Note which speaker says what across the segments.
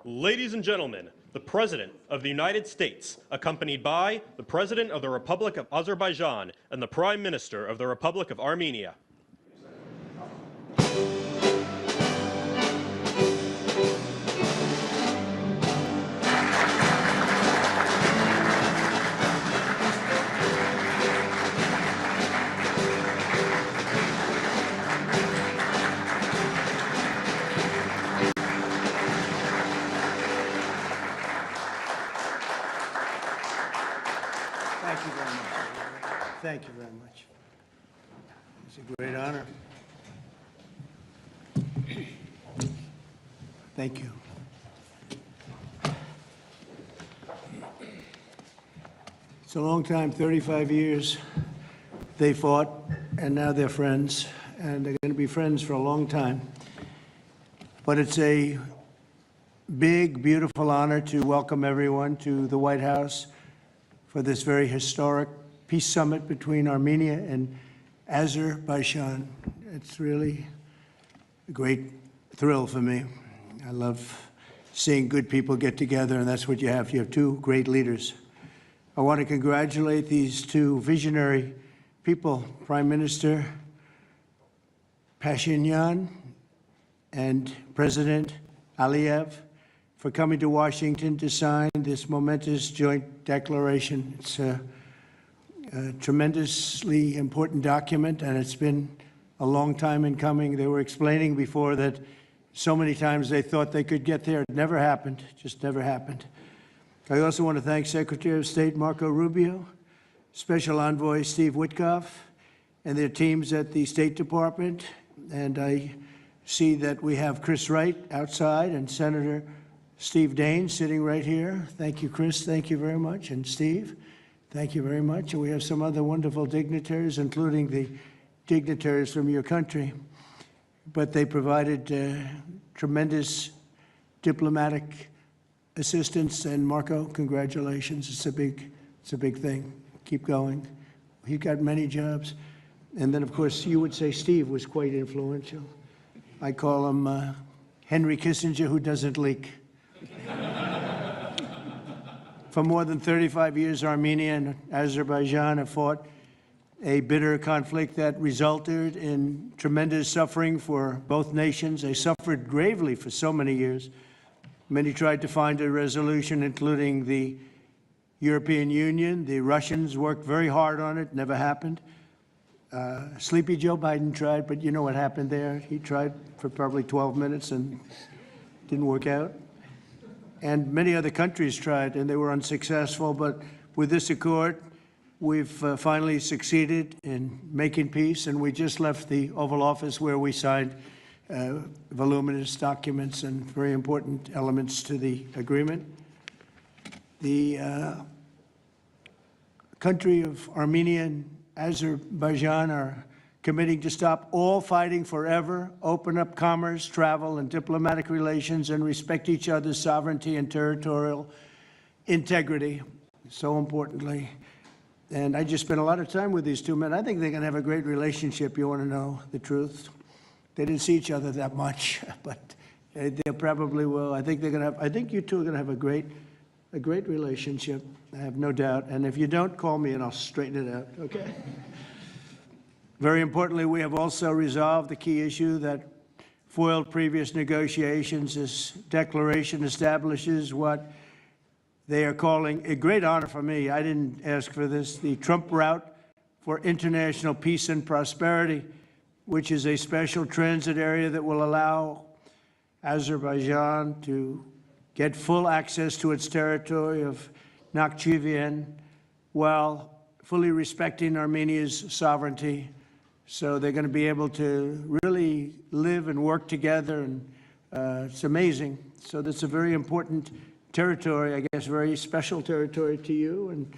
Speaker 1: Ladies and gentlemen, the President of the United States, accompanied by the President of the Republic of Azerbaijan and the Prime Minister of the Republic of Armenia.
Speaker 2: Thank you very much. It's a great honor. Thank you. It's a long time, 35 years. They fought, and now they're friends, and they're going to be friends for a long time. But it's a big, beautiful honor to welcome everyone to the White House for this very historic peace summit between Armenia and Azerbaijan. It's really a great thrill for me. I love seeing good people get together, and that's what you have. You have two great leaders. I want to congratulate these two visionary people, Prime Minister Pashinyan and President Aliyev, for coming to Washington to sign this momentous joint declaration. It's a tremendously important document, and it's been a long time in coming. They were explaining before that so many times they thought they could get there. It never happened, just never happened. I also want to thank Secretary of State Marco Rubio, Special Envoy Steve Witkoff, and their teams at the State Department. And I see that we have Chris Wright outside and Senator Steve Daines sitting right here. Thank you, Chris. Thank you very much. And Steve, thank you very much. And we have some other wonderful dignitaries, including the dignitaries from your country. But they provided tremendous diplomatic assistance. And Marco, congratulations. It's a big thing. Keep going. He got many jobs. And then, of course, you would say Steve was quite influential. I call him Henry Kissinger, who doesn't leak. For more than 35 years, Armenia and Azerbaijan have fought a bitter conflict that resulted in tremendous suffering for both nations. They suffered gravely for so many years. Many tried to find a resolution, including the European Union. The Russians worked very hard on it, never happened. Sleepy Joe Biden tried, but you know what happened there. He tried for probably 12 minutes and didn't work out. And many other countries tried, and they were unsuccessful. But with this accord, we've finally succeeded in making peace, and we just left the Oval Office where we signed voluminous documents and very important elements to the agreement. The country of Armenia and Azerbaijan are committing to stop all fighting forever, open up commerce, travel, and diplomatic relations, and respect each other's sovereignty and territorial integrity, so importantly. And I just spent a lot of time with these two men. I think they're going to have a great relationship. You want to know the truth? They didn't see each other that much, but they probably will. I think they're going to have. I think you two are going to have a great relationship. I have no doubt. And if you don't, call me and I'll straighten it out. Okay. Very importantly, we have also resolved the key issue that foiled previous negotiations. This declaration establishes what they are calling a great honor for me. I didn't ask for this. The Trump route for international peace and prosperity, which is a special transit area that will allow Azerbaijan to get full access to its territory of Nakhchivan, while fully respecting Armenia's sovereignty. So they're going to be able to really live and work together, and it's amazing. So that's a very important territory, I guess, very special territory to you, and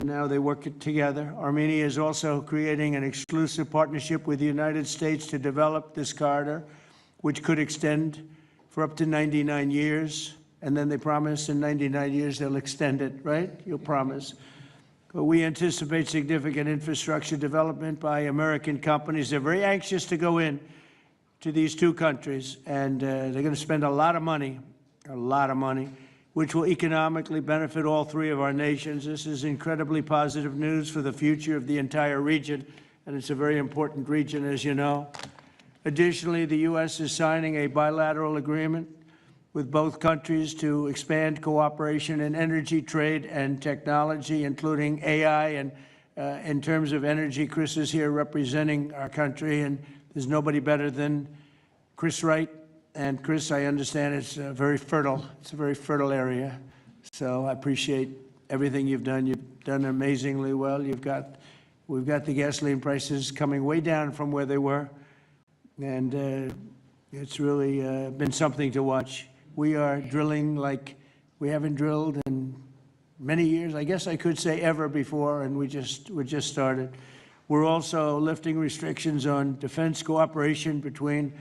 Speaker 2: now they work together. Armenia is also creating an exclusive partnership with the United States to develop this corridor, which could extend for up to 99 years. And then they promise in 99 years they'll extend it, right? You'll promise. But we anticipate significant infrastructure development by American companies. They're very anxious to go in to these two countries, and they're going to spend a lot of money, which will economically benefit all three of our nations. This is incredibly positive news for the future of the entire region, and it's a very important region, as you know. Additionally, the U.S. is signing a bilateral agreement with both countries to expand cooperation in energy, trade, and technology, including AI. And in terms of energy, Chris is here representing our country, and there's nobody better than Chris Wright. And Chris, I understand it's very fertile. It's a very fertile area. So I appreciate everything you've done. You've done amazingly well. We've got the gasoline prices coming way down from where they were, and it's really been something to watch. We are drilling like we haven't drilled in many years, I guess I could say ever before, and we just started. We're also lifting restrictions on defense cooperation between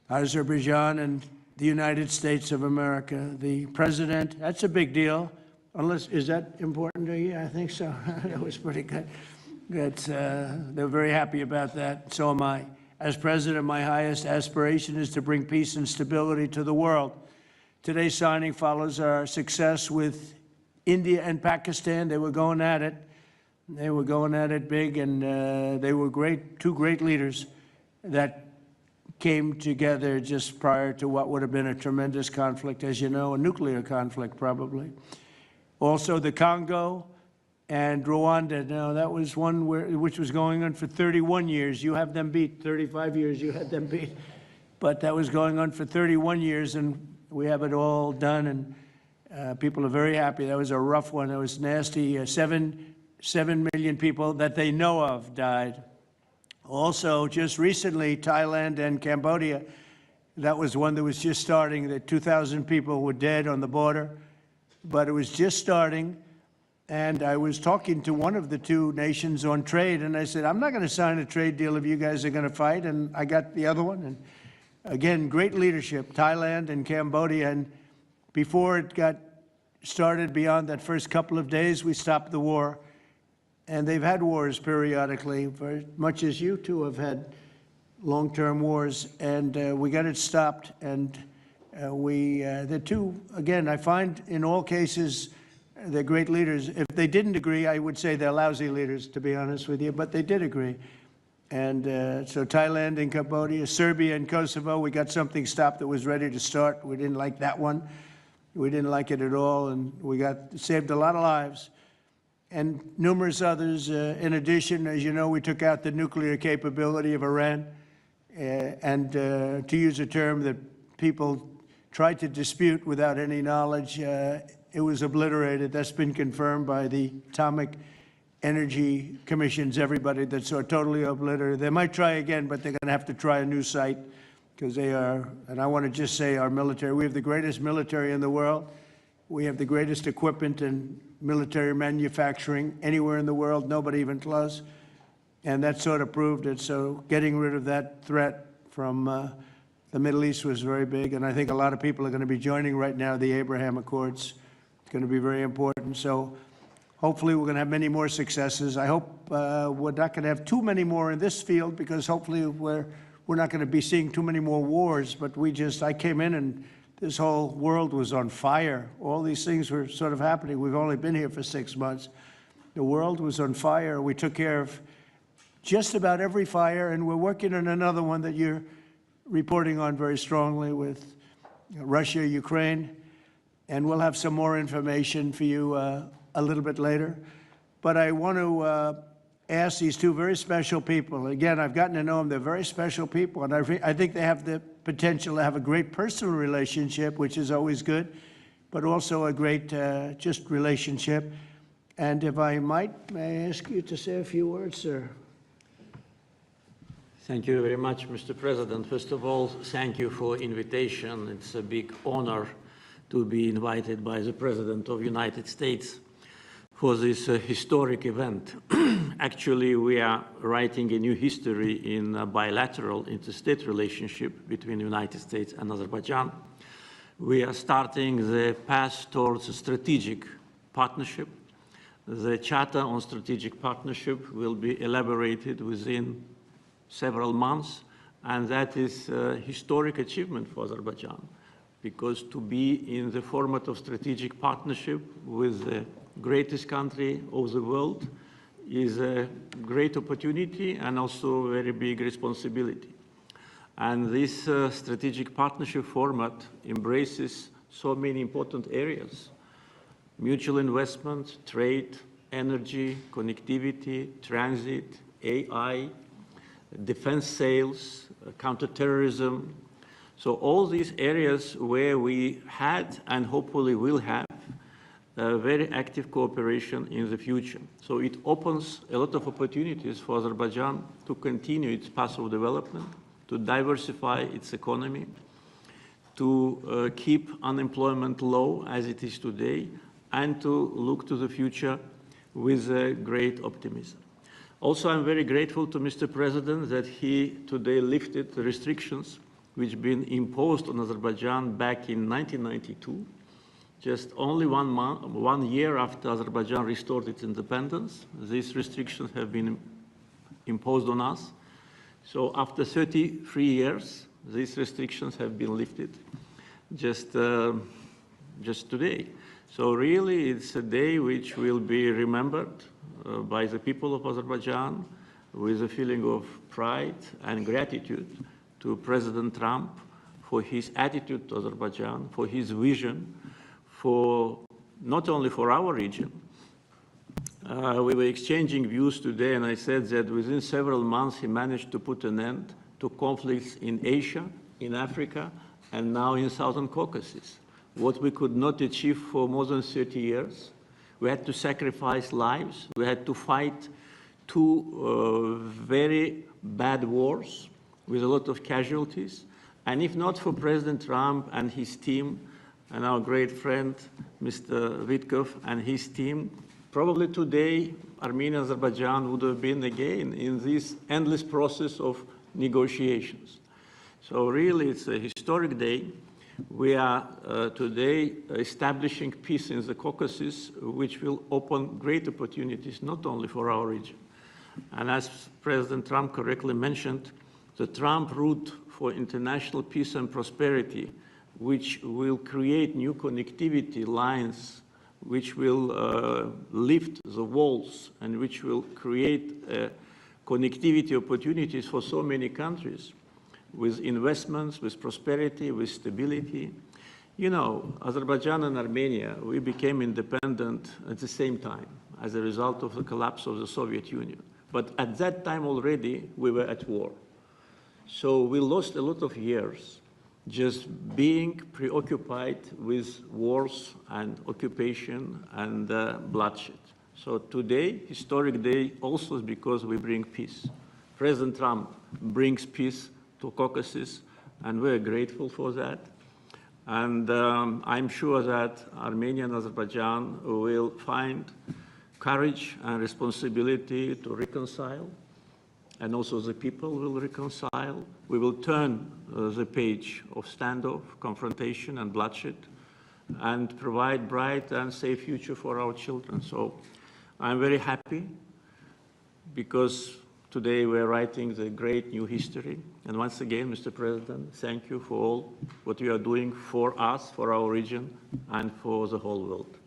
Speaker 2: Azerbaijan and the United States of America. The president, that's a big deal. Is that important to you? I think so. That was pretty good. They're very happy about that. So am I. As president, my highest aspiration is to bring peace and stability to the world. Today's signing follows our success with India and Pakistan. They were going at it. They were going at it big, and they were two great leaders that came together just prior to what would have been a tremendous conflict, as you know, a nuclear conflict probably. Also the Congo and Rwanda. Now that was one which was going on for 31 years. You have them beat. 35 years you had them beat. But that was going on for 31 years, and we have it all done, and people are very happy. That was a rough one. It was nasty. 7 million people that they know of died. Also, just recently, Thailand and Cambodia, that was one that was just starting. That 2,000 people were dead on the border, but it was just starting. And I was talking to one of the two nations on trade, and I said, I'm not going to sign a trade deal if you guys are going to fight. And I got the other one. And again, great leadership, Thailand and Cambodia. And before it got started, beyond that first couple of days, we stopped the war. And they've had wars periodically, very much as you two have had long-term wars. And we got it stopped. And the two, again, I find in all cases, they're great leaders. If they didn't agree, I would say they're lousy leaders, to be honest with you. But they did agree. And so Thailand and Cambodia, Serbia and Kosovo, we got something stopped that was ready to start. We didn't like that one. We didn't like it at all, and we saved a lot of lives. And numerous others. In addition, as you know, we took out the nuclear capability of Iran. And to use a term that people tried to dispute without any knowledge, it was obliterated. That's been confirmed by the Atomic Energy Commissions, everybody, that's so totally obliterated. They might try again, but they're going to have to try a new site, because they are, and I want to just say our military, we have the greatest military in the world. We have the greatest equipment and military manufacturing anywhere in the world, nobody even close. And that sort of proved it. So getting rid of that threat from the Middle East was very big. And I think a lot of people are going to be joining right now the Abraham Accords. It's going to be very important. So hopefully we're going to have many more successes. I hope we're not going to have too many more in this field, because hopefully we're not going to be seeing too many more wars. But I came in and this whole world was on fire. All these things were sort of happening. We've only been here for 6 months. The world was on fire. We took care of just about every fire, and we're working on another one that you're reporting on very strongly with Russia, Ukraine, and we'll have some more information for you a little bit later. But I want to ask these two very special people. Again, I've gotten to know them. They're very special people, and I think they have the potential to have a great personal relationship, which is always good. but also a great just relationship. And if I might, may I ask you to say a few words, sir?
Speaker 3: Thank you very much, Mr. President. First of all, thank you for invitation. It's a big honor to be invited by the President of the United States for this historic event. Actually, we are writing a new history in a bilateral interstate relationship between the United States and Azerbaijan. We are starting the path towards a strategic partnership. The Charter on Strategic Partnership will be elaborated within several months, and that is a historic achievement for Azerbaijan, because to be in the format of strategic partnership with the greatest country of the world is a great opportunity and also a very big responsibility. And this strategic partnership format embraces so many important areas: mutual investment, trade, energy, connectivity, transit, AI, defense sales, counterterrorism. So all these areas where we had and hopefully will have very active cooperation in the future. So it opens a lot of opportunities for Azerbaijan to continue its path of development, to diversify its economy, to keep unemployment low as it is today, and to look to the future with great optimism. Also, I'm very grateful to Mr. President that he today lifted the restrictions which have been imposed on Azerbaijan back in 1992, just only 1 year after Azerbaijan restored its independence. These restrictions have been imposed on us. So after 33 years, these restrictions have been lifted just today. So really, it's a day which will be remembered by the people of Azerbaijan with a feeling of pride and gratitude to President Trump for his attitude to Azerbaijan, for his vision, for not only for our region. We were exchanging views today, and I said that within several months he managed to put an end to conflicts in Asia, in Africa, and now in Southern Caucasus. What we could not achieve for more than 30 years. We had to sacrifice lives. We had to fight two very bad wars with a lot of casualties. And if not for President Trump and his team, and our great friend, Mr. Witkov and his team, probably today, Armenia and Azerbaijan would have been again in this endless process of negotiations. So really, it's a historic day. We are today establishing peace in the Caucasus, which will open great opportunities, not only for our region. And as President Trump correctly mentioned, the Trump route for international peace and prosperity, which will create new connectivity lines, which will lift the walls, and which will create connectivity opportunities for so many countries, with investments, with prosperity, with stability. You know, Azerbaijan and Armenia, we became independent at the same time as a result of the collapse of the Soviet Union. But at that time already, we were at war. So we lost a lot of years just being preoccupied with wars and occupation and bloodshed. So today, historic day, also is because we bring peace. President Trump brings peace to Caucasus, and we're grateful for that. And I'm sure that Armenia and Azerbaijan will find courage and responsibility to reconcile, and also the people will reconcile. We will turn the page of standoff, confrontation, and bloodshed, and provide bright and safe future for our children. So I'm very happy because today we're writing the great new history. And once again, Mr. President, thank you for all what you are doing for us, for our region, and for the whole world.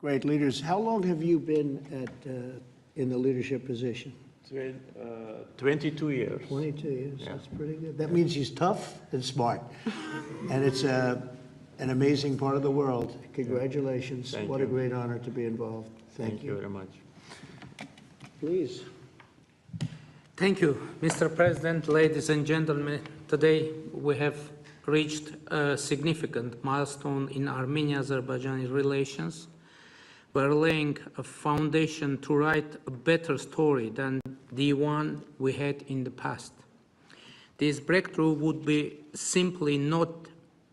Speaker 2: Great leaders. How long have you been in the leadership position?
Speaker 3: 22 years.
Speaker 2: 22 years.
Speaker 3: Yeah.
Speaker 2: That's pretty good. That means he's tough and smart. And it's an amazing part of the world. Congratulations.
Speaker 3: Thank
Speaker 2: What
Speaker 3: you.
Speaker 2: a great honor to be involved. Thank you.
Speaker 3: Thank you very much.
Speaker 2: Please.
Speaker 4: Thank you, Mr. President, ladies and gentlemen. Today we have reached a significant milestone in Armenia-Azerbaijani relations. We're laying a foundation to write a better story than the one we had in the past. This breakthrough would be simply not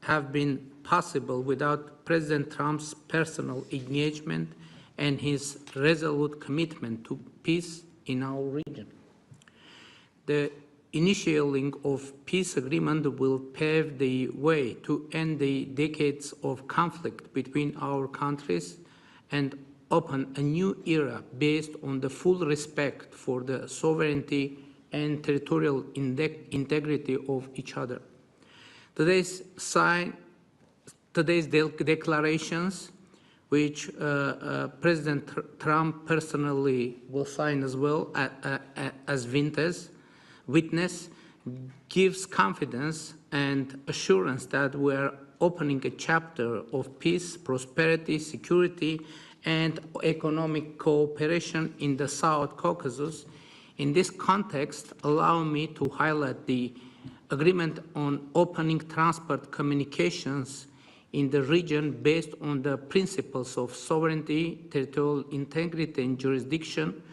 Speaker 4: have been possible without President Trump's personal engagement and his resolute commitment to peace in our region. The initiating of peace agreement will pave the way to end the decades of conflict between our countries and open a new era based on the full respect for the sovereignty and territorial integrity of each other. Today's declarations, which President Trump personally will sign as well as witness, gives confidence and assurance that we are opening a chapter of peace, prosperity, security, and economic cooperation in the South Caucasus. In this context, allow me to highlight the agreement on opening transport communications in the region based on the principles of sovereignty, territorial integrity, and jurisdiction.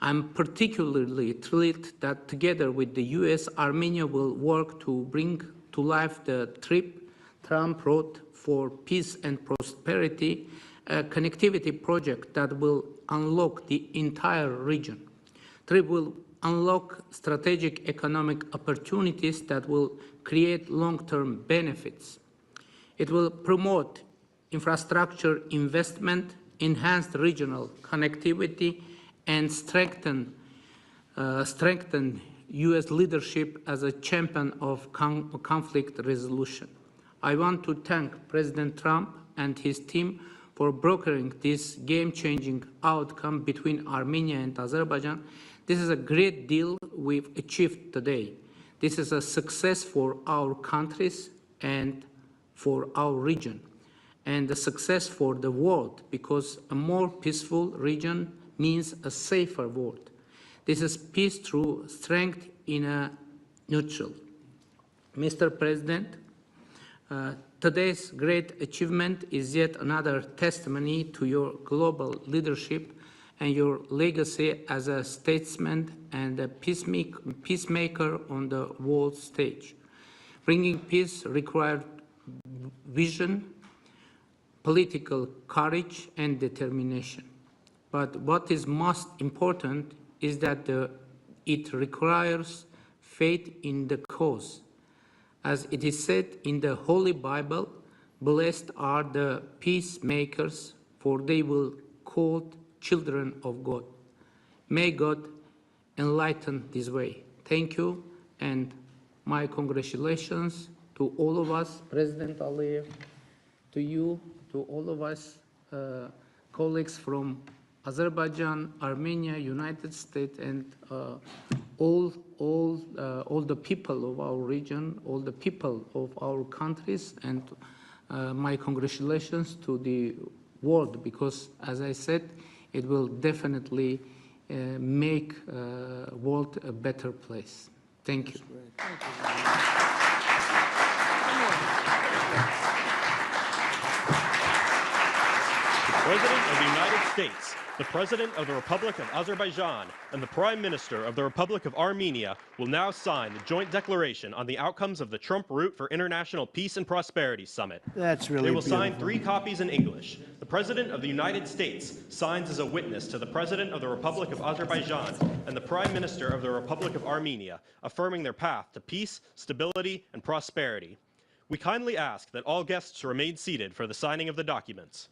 Speaker 4: I'm particularly thrilled that together with the US, Armenia will work to bring to life the TRIP, Trump Road for Peace and Prosperity, a connectivity project that will unlock the entire region. TRIP will unlock strategic economic opportunities that will create long-term benefits. It will promote infrastructure investment, enhance regional connectivity, and strengthen U.S. leadership as a champion of conflict resolution. I want to thank President Trump and his team for brokering this game-changing outcome between Armenia and Azerbaijan. This is a great deal we've achieved today. This is a success for our countries and for our region, and a success for the world, because a more peaceful region means a safer world. This is peace through strength in a neutral. Mr. President, today's great achievement is yet another testimony to your global leadership and your legacy as a statesman and a peacemaker on the world stage. Bringing peace required vision, political courage, and determination. But what is most important is that it requires faith in the cause. As it is said in the Holy Bible, blessed are the peacemakers, for they will be called children of God. May God enlighten this way. Thank you, and my congratulations to all of us, President Aliyev, to you, to all of us, colleagues from Azerbaijan, Armenia, United States, and all the people of our region, all the people of our countries, and my congratulations to the world, because, as I said, it will definitely make the world a better place. Thank you.
Speaker 1: President of the United States, the President of the Republic of Azerbaijan, and the Prime Minister of the Republic of Armenia will now sign the joint declaration on the outcomes of the Trump Route for International Peace and Prosperity Summit.
Speaker 2: That's really
Speaker 1: They will
Speaker 2: beautiful.
Speaker 1: sign 3 copies in English. The President of the United States signs as a witness to the President of the Republic of Azerbaijan and the Prime Minister of the Republic of Armenia, affirming their path to peace, stability, and prosperity. We kindly ask that all guests remain seated for the signing of the documents.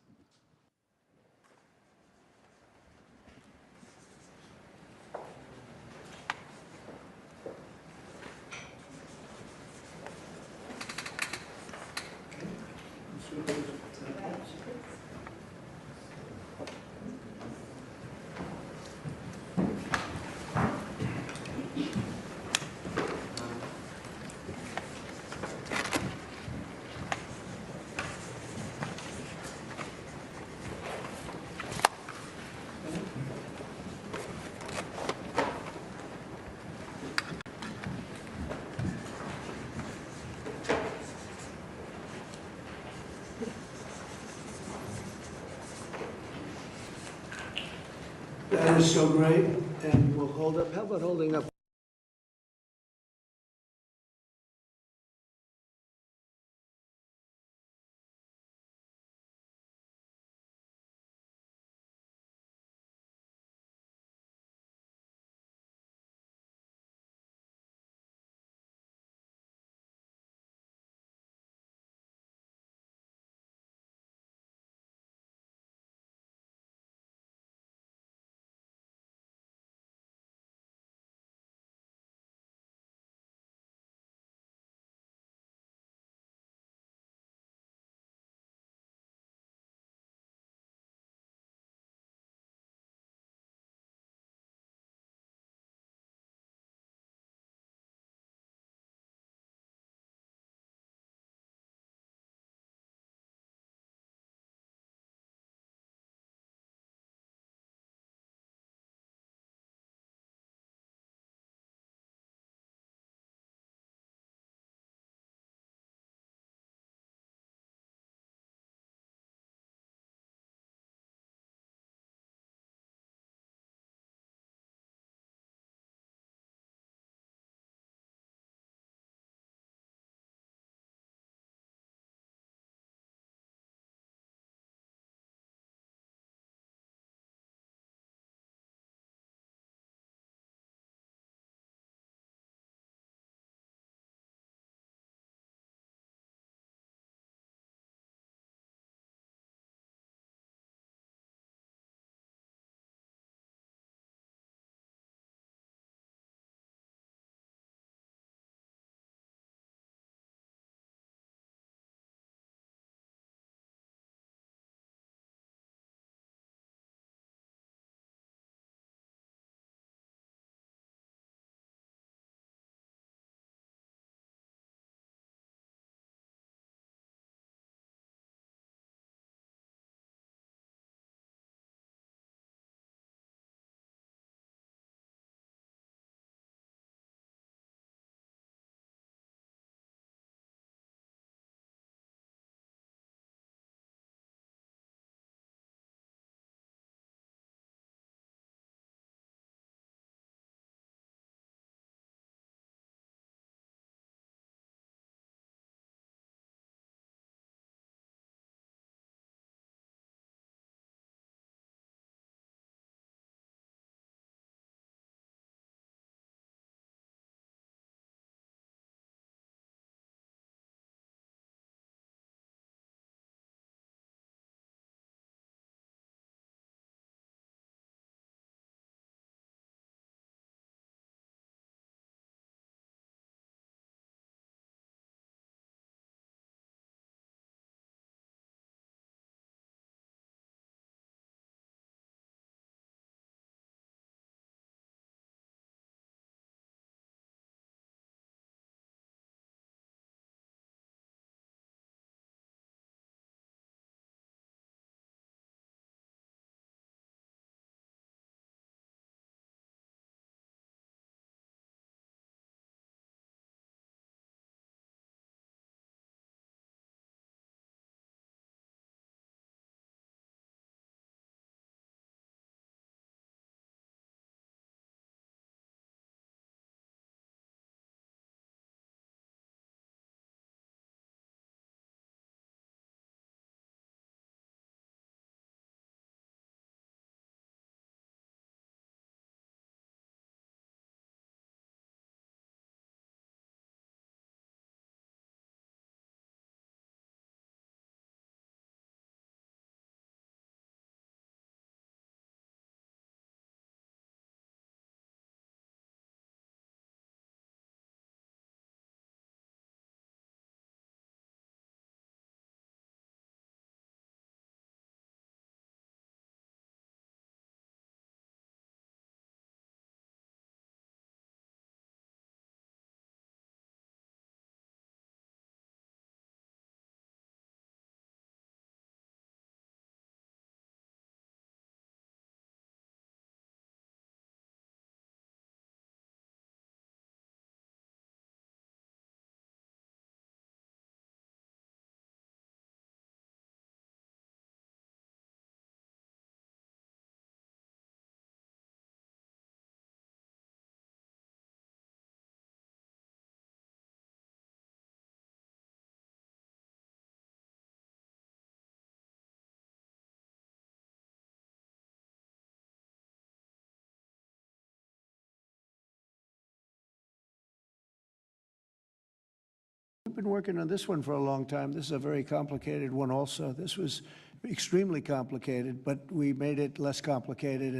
Speaker 2: That is so great, and we'll hold up. How about holding up we've been working on this one for a long time. This is a very complicated one also. This was extremely complicated, but we made it less complicated,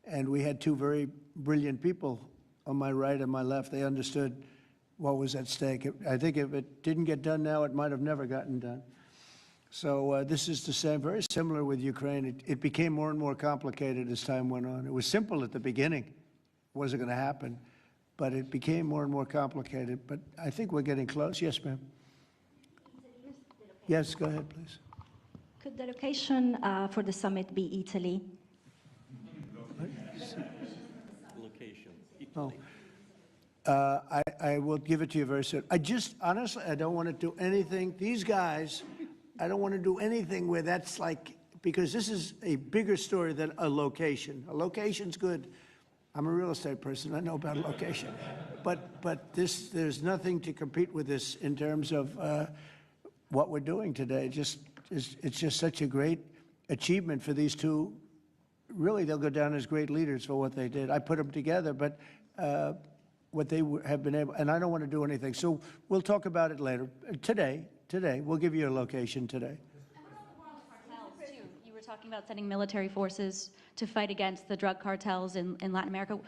Speaker 2: and we had two very brilliant people on my right and my left. They understood what was at stake. I think if it didn't get done now, it might have never gotten done. So this is the same, very similar with Ukraine. It became more and more complicated as time went on. It was simple at the beginning. It wasn't going to happen, but it became more and more complicated. But I think we're getting close. Yes, ma'am. Yes, go ahead, please.
Speaker 5: Could the location for the summit be Italy?
Speaker 3: Location,
Speaker 2: Oh.
Speaker 3: Italy.
Speaker 2: I will give it to you very soon. Honestly, I don't want to do anything. These guys, I don't want to do anything where that's like, because this is a bigger story than a location. A location's good. I'm a real estate person. I know about location. But there's nothing to compete with this in terms of what we're doing today. It's just such a great achievement for these two. Really, they'll go down as great leaders for what they did. I put them together, but what they have been able, and I don't want to do anything. So we'll talk about it later. Today, we'll give you a location today.
Speaker 5: You were talking about sending military forces to fight against the drug cartels in Latin America.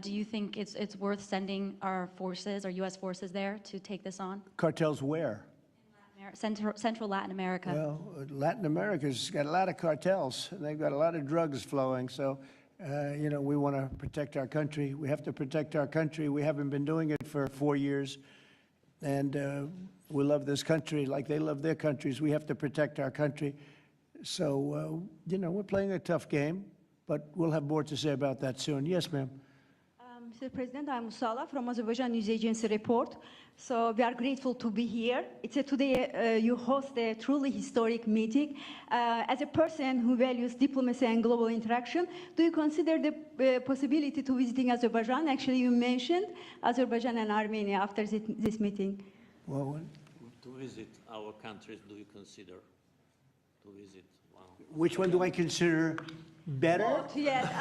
Speaker 5: Do you think it's worth sending our forces, our U.S. forces there to take this on?
Speaker 2: Cartels where?
Speaker 5: Central Latin America.
Speaker 2: Well, Latin America's got a lot of cartels, and they've got a lot of drugs flowing. So, we want to protect our country. We have to protect our country. We haven't been doing it for 4 years, and we love this country like they love their countries. We have to protect our country. So, we're playing a tough game, but we'll have more to say about that soon. Yes, ma'am.
Speaker 6: Mr. President, I'm Musala from Azerbaijan News Agency Report. So we are grateful to be here. Today you host a truly historic meeting. As a person who values diplomacy and global interaction, do you consider the possibility to visiting Azerbaijan? Actually, you mentioned Azerbaijan and Armenia after this meeting.
Speaker 2: Well,
Speaker 3: To visit our countries, do you consider to visit? Wow.
Speaker 2: which one do I consider better?
Speaker 6: Yes.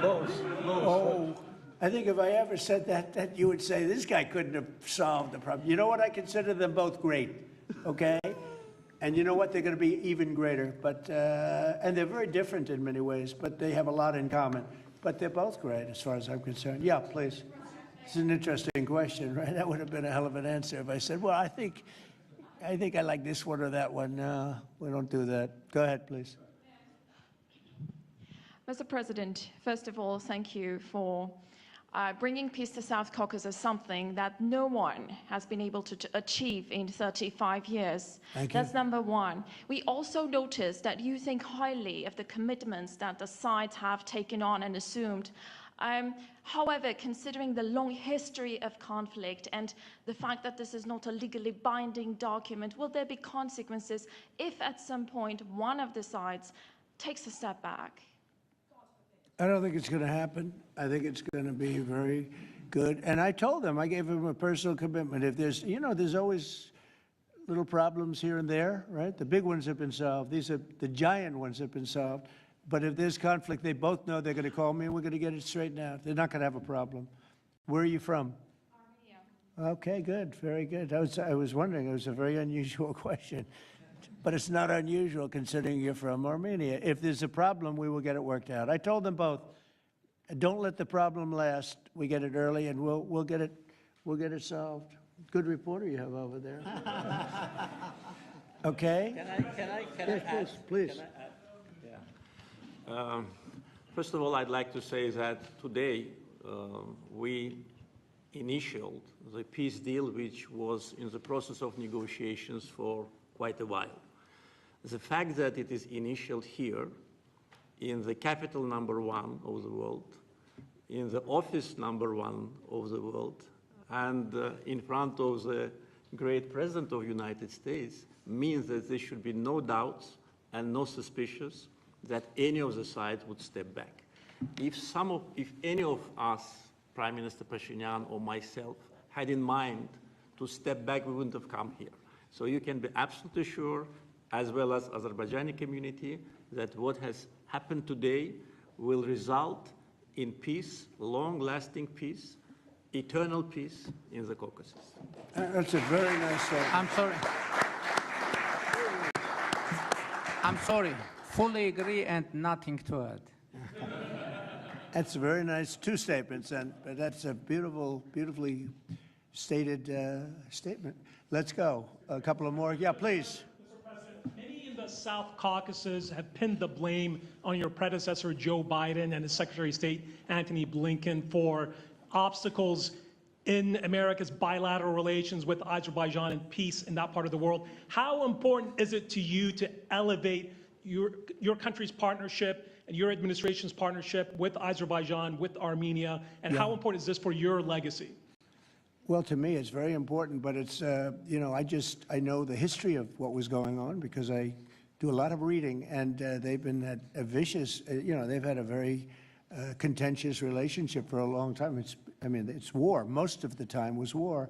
Speaker 2: Both. Oh, I think if I ever said that you would say, this guy couldn't have solved the problem. You know what? I consider them both great, okay? And you know what? They're going to be even greater. But and they're very different in many ways, but they have a lot in common. But they're both great as far as I'm concerned. Yeah, please. It's an interesting question, right? That would have been a hell of an answer if I said, well, I think I like this one or that one. No, we don't do that. Go ahead, please.
Speaker 7: Mr. President, first of all, thank you for bringing peace to South Caucasus, something that no one has been able to achieve in 35 years.
Speaker 2: Thank you.
Speaker 7: That's number one. We also noticed that you think highly of the commitments that the sides have taken on and assumed. However, considering the long history of conflict and the fact that this is not a legally binding document, will there be consequences if at some point one of the sides takes a step back?
Speaker 2: I don't think it's going to happen. I think it's going to be very good. And I told them, I gave them a personal commitment. If there's, there's always little problems here and there, right? The big ones have been solved. These are the giant ones have been solved. But if there's conflict, they both know they're going to call me and we're going to get it straightened out. They're not going to have a problem. Where are you from?
Speaker 7: Armenia.
Speaker 2: Okay, good. Very good. I was wondering. It was a very unusual question. But it's not unusual considering you're from Armenia. If there's a problem, we will get it worked out. I told them both, don't let the problem last. We get it early and we'll get it solved. Good reporter you have over there. Okay?
Speaker 3: Can I add?
Speaker 2: Please.
Speaker 3: Can I add? Yeah. First of all, I'd like to say that today we initialed the peace deal, which was in the process of negotiations for quite a while. The fact that it is initialed here, in the capital #1 of the world, in the office #1 of the world, and in front of the great President of the United States, means that there should be no doubts and no suspicions that any of the sides would step back. If any of us, Prime Minister Pashinyan or myself, had in mind to step back, we wouldn't have come here. So you can be absolutely sure, as well as Azerbaijani community, that what has happened today will result in peace, long-lasting peace, eternal peace in the Caucasus.
Speaker 2: That's a very nice statement.
Speaker 4: I'm sorry. Fully agree and nothing to add.
Speaker 2: That's a very nice two statements, but that's a beautifully stated statement. Let's go. A couple of more. Yeah, please.
Speaker 8: Mr. President, many in the South Caucasus have pinned the blame on your predecessor, Joe Biden, and his Secretary of State, Antony Blinken, for obstacles in America's bilateral relations with Azerbaijan and peace in that part of the world. How important is it to you to elevate your country's partnership and your administration's partnership with Azerbaijan, with Armenia, and how important is this for your legacy?
Speaker 2: Well, to me, it's very important, but it's, you know, I know the history of what was going on because I do a lot of reading, and they've been at a vicious, you know, they've had a very contentious relationship for a long time. It's war. Most of the time was war.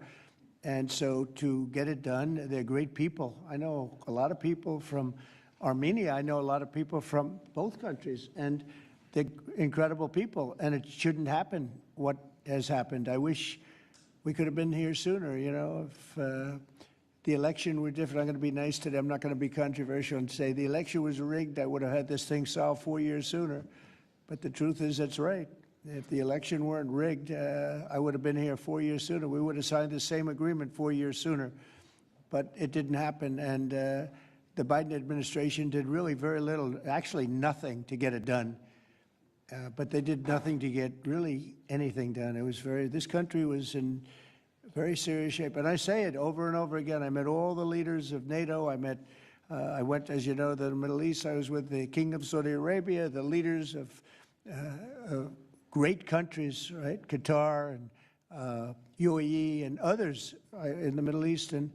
Speaker 2: And so to get it done, they're great people. I know a lot of people from Armenia. I know a lot of people from both countries, and they're incredible people, and it shouldn't happen what has happened. I wish we could have been here sooner, you know, if the election were different. I'm going to be nice today. I'm not going to be controversial and say the election was rigged. I would have had this thing solved 4 years sooner. But the truth is that's right. If the election weren't rigged, I would have been here 4 years sooner. We would have signed the same agreement 4 years sooner. But it didn't happen, and the Biden administration did really very little, actually nothing to get it done. But they did nothing to get really anything done. It was this country was in very serious shape. And I say it over and over again. I met all the leaders of NATO. I went, as you know, to the Middle East. I was with the King of Saudi Arabia, the leaders of great countries, right? Qatar and UAE and others in the Middle East. And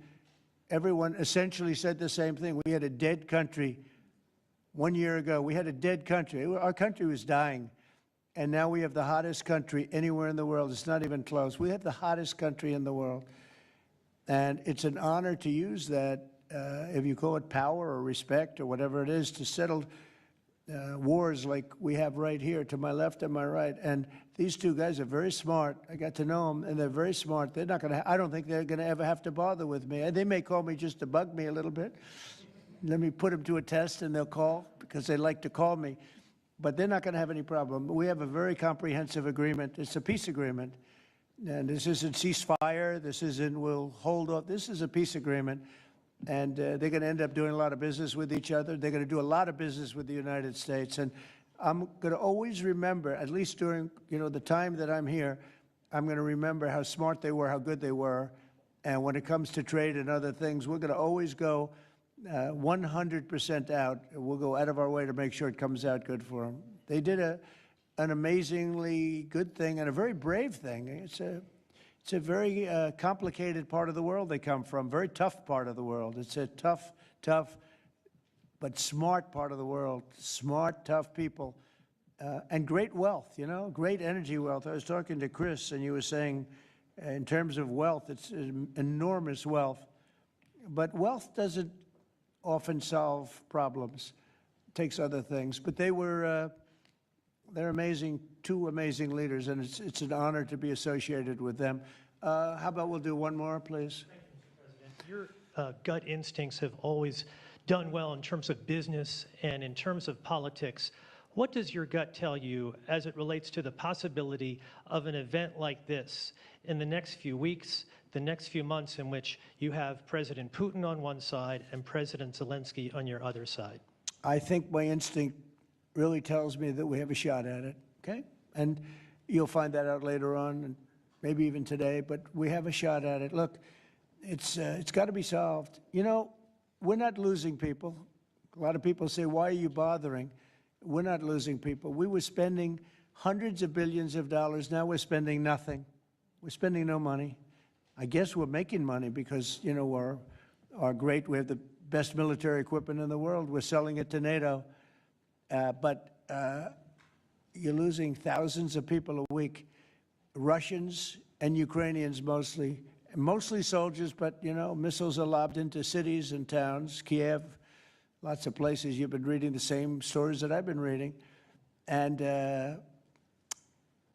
Speaker 2: everyone essentially said the same thing. We had a dead country 1 year ago. We had a dead country. Our country was dying. And now we have the hottest country anywhere in the world. It's not even close. We have the hottest country in the world. And it's an honor to use that, if you call it power or respect or whatever it is, to settle wars like we have right here to my left and my right. And these two guys are very smart. I got to know them, and they're very smart. They're not going to, I don't think they're going to ever have to bother with me. They may call me just to bug me a little bit. Let me put them to a test, and they'll call because they like to call me. But they're not going to have any problem. We have a very comprehensive agreement. It's a peace agreement. And this isn't ceasefire. This isn't we'll hold off. This is a peace agreement. And they're going to end up doing a lot of business with each other. They're going to do a lot of business with the United States. And I'm going to always remember, at least during the time that I'm here, I'm going to remember how smart they were, how good they were. And when it comes to trade and other things, we're going to always go 100% out. We'll go out of our way to make sure it comes out good for them. They did an amazingly good thing and a very brave thing. It's a very complicated part of the world they come from, very tough part of the world. It's a tough, but smart part of the world. Smart, tough people, and great wealth, great energy wealth. I was talking to Chris, and you were saying, in terms of wealth, it's enormous wealth. But wealth doesn't often solve problems. It takes other things. But they're amazing, two amazing leaders, and it's an honor to be associated with them. How about we'll do one more, please?
Speaker 9: Thank you, Mr. President. Your gut instincts have always done well in terms of business and in terms of politics. What does your gut tell you as it relates to the possibility of an event like this in the next few weeks, the next few months, in which you have President Putin on one side and President Zelensky on your other side? I think my instinct really tells me that we have a shot at it, okay? And you'll find that out later on, and maybe even today, but we have a shot at it. Look, it's got to be solved. We're not losing people. A lot of people say, why are you bothering? We're not losing people. We were spending hundreds of billions of dollars. Now we're spending nothing. We're spending no money. I guess we're making money because, we're great. We have the best military equipment in the world. We're selling it to NATO. But you're losing thousands of people a week. Russians and Ukrainians mostly soldiers, but, missiles are lobbed into cities and towns, Kiev, lots of places. You've been reading the same stories that I've been reading. And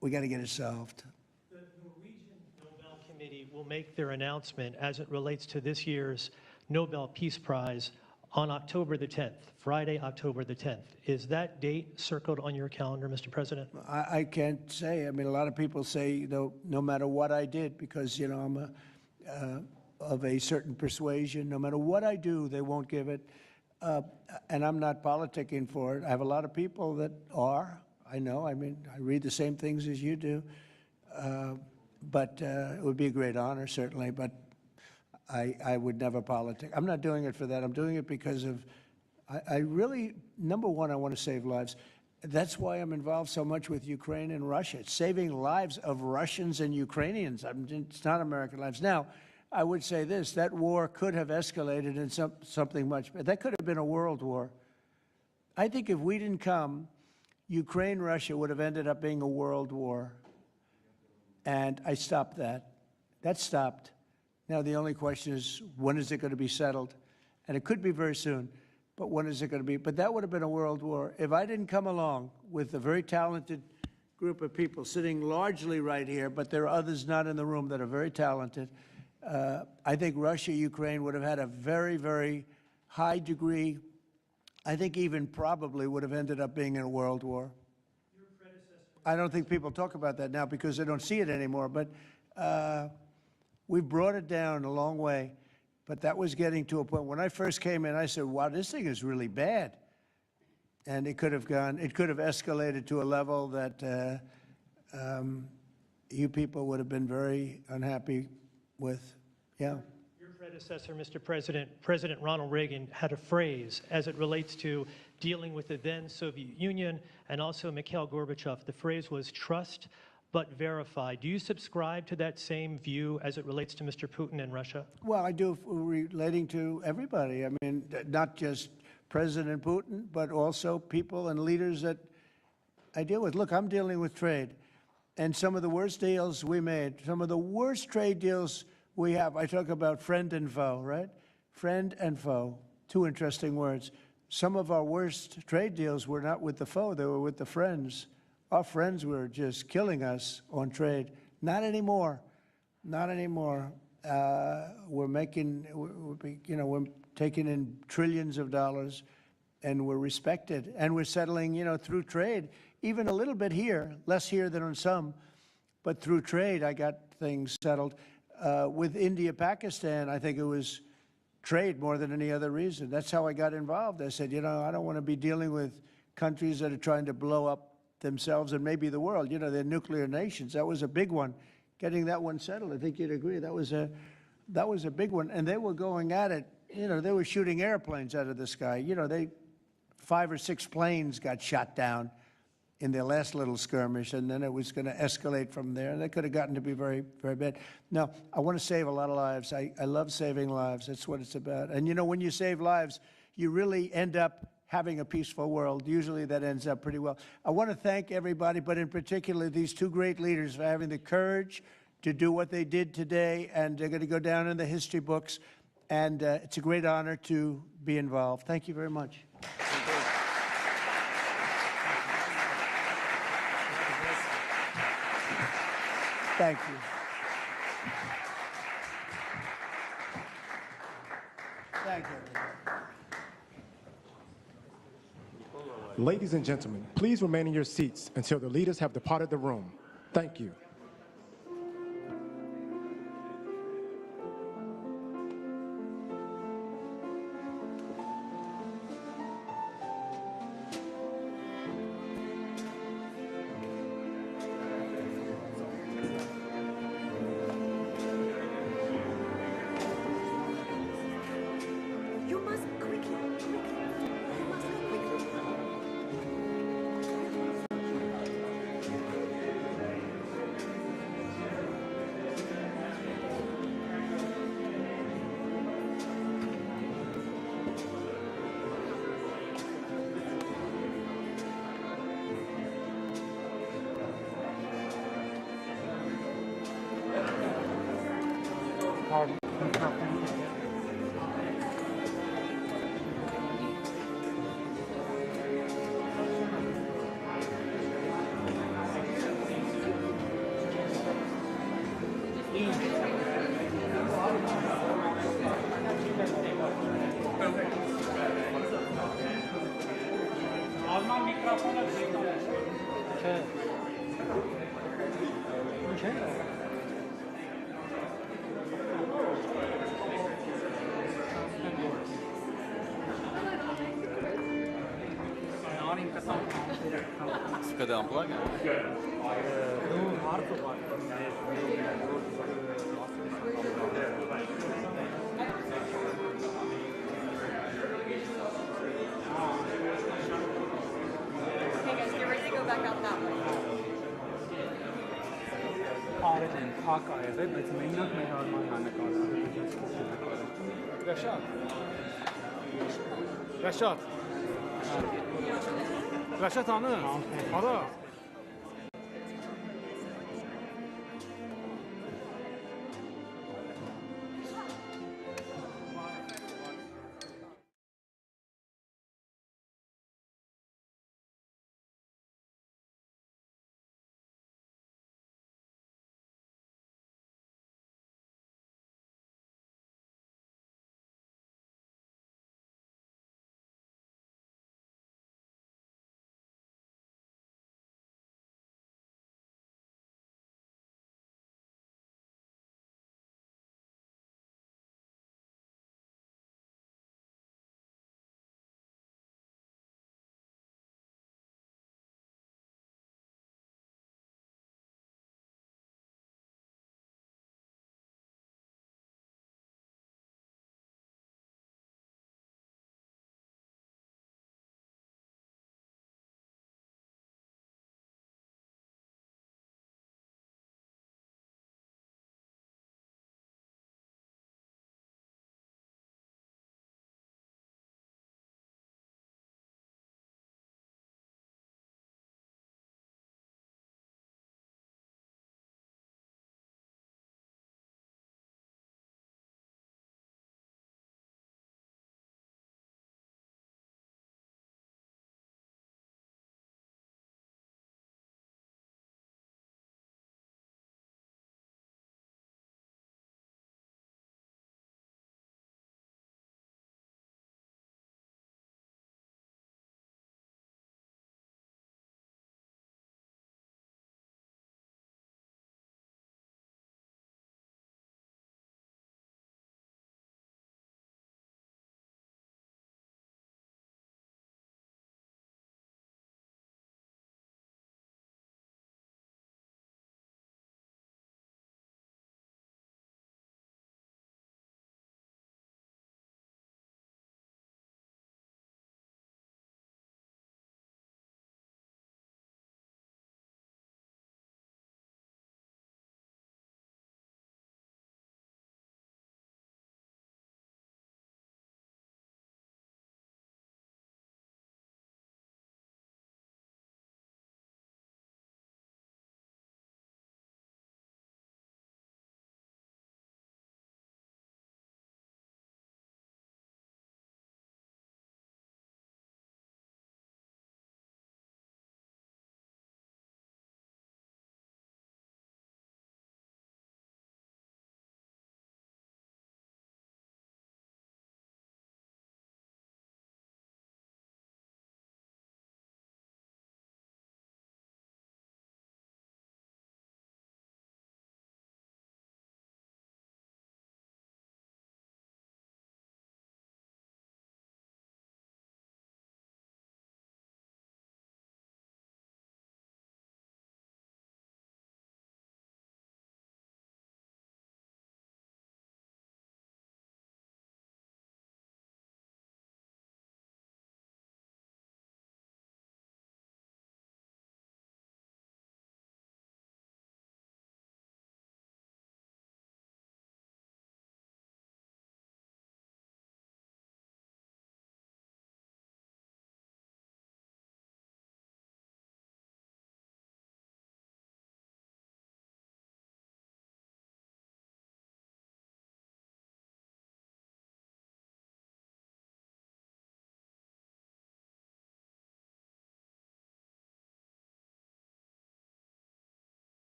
Speaker 9: we got to get it solved.
Speaker 8: The Norwegian
Speaker 9: will make their announcement as it relates to this year's Nobel Peace Prize on October the 10th, Friday, October the 10th. Is that date circled on your calendar, Mr. President?
Speaker 2: I can't say. I mean, a lot of people say, no matter what I did, because, you know, I'm of a certain persuasion, no matter what I do, they won't give it. And I'm not politicking for it. I have a lot of people that are. I know. I mean, I read the same things as you do. But it would be a great honor, certainly. But I would never politic. I'm not doing it for that. I'm doing it because of, I really, number one, I want to save lives. That's why I'm involved so much with Ukraine and Russia. It's saving lives of Russians and Ukrainians. It's not American lives. Now, I would say this, that war could have escalated in something much better. That could have been a world war. I think if we didn't come, Ukraine-Russia would have ended up being a world war. And I stopped that. That stopped. Now, the only question is, when is it going to be settled? And it could be very soon, but when is it going to be? But that would have been a world war. If I didn't come along with a very talented group of people sitting largely right here, but there are others not in the room that are very talented, I think Russia, Ukraine would have had a very, very high degree, I think even probably would have ended up being in a world war. I don't think people talk about that now because they don't see it anymore, but we've brought it down a long way. But that was getting to a point. When I first came in, I said, wow, this thing is really bad. And it could have escalated to a level that you people would have been very unhappy with. Yeah.
Speaker 9: Your predecessor, Mr. President, President Ronald Reagan, had a phrase as it relates to dealing with the then Soviet Union and also Mikhail Gorbachev. The phrase was trust but verify. Do you subscribe to that same view as it relates to Mr. Putin and Russia?
Speaker 2: Well, I do, relating to everybody. I mean, not just President Putin, but also people and leaders that I deal with. Look, I'm dealing with trade. And some of the worst deals we made, some of the worst trade deals we have, I talk about friend and foe, right? Friend and foe, two interesting words. Some of our worst trade deals were not with the foe, they were with the friends. Our friends were just killing us on trade. Not anymore, not anymore. We're taking in trillions of dollars and we're respected. And we're settling, through trade, even a little bit here, less here than on some, but through trade, I got things settled. With India, Pakistan, I think it was trade more than any other reason. That's how I got involved. I said, I don't want to be dealing with countries that are trying to blow up themselves and maybe the world. They're nuclear nations. That was a big one. Getting that one settled, I think you'd agree. That was a big one. And they were going at it. They were shooting airplanes out of the sky. 5 or 6 planes got shot down in their last little skirmish, and then it was going to escalate from there. And that could have gotten to be very, very bad. Now, I want to save a lot of lives. I love saving lives. That's what it's about. And, when you save lives, you really end up having a peaceful world. Usually that ends up pretty well. I want to thank everybody, but in particular these two great leaders for having the courage to do what they did today, and they're going to go down in the history books. And it's a great honor to be involved. Thank you very much. Thank you. Thank you.
Speaker 10: Ladies and gentlemen, please remain in your seats until the leaders have departed the room. Thank you.
Speaker 11: Когда он плагин?
Speaker 12: Rəşad hanı? Hara?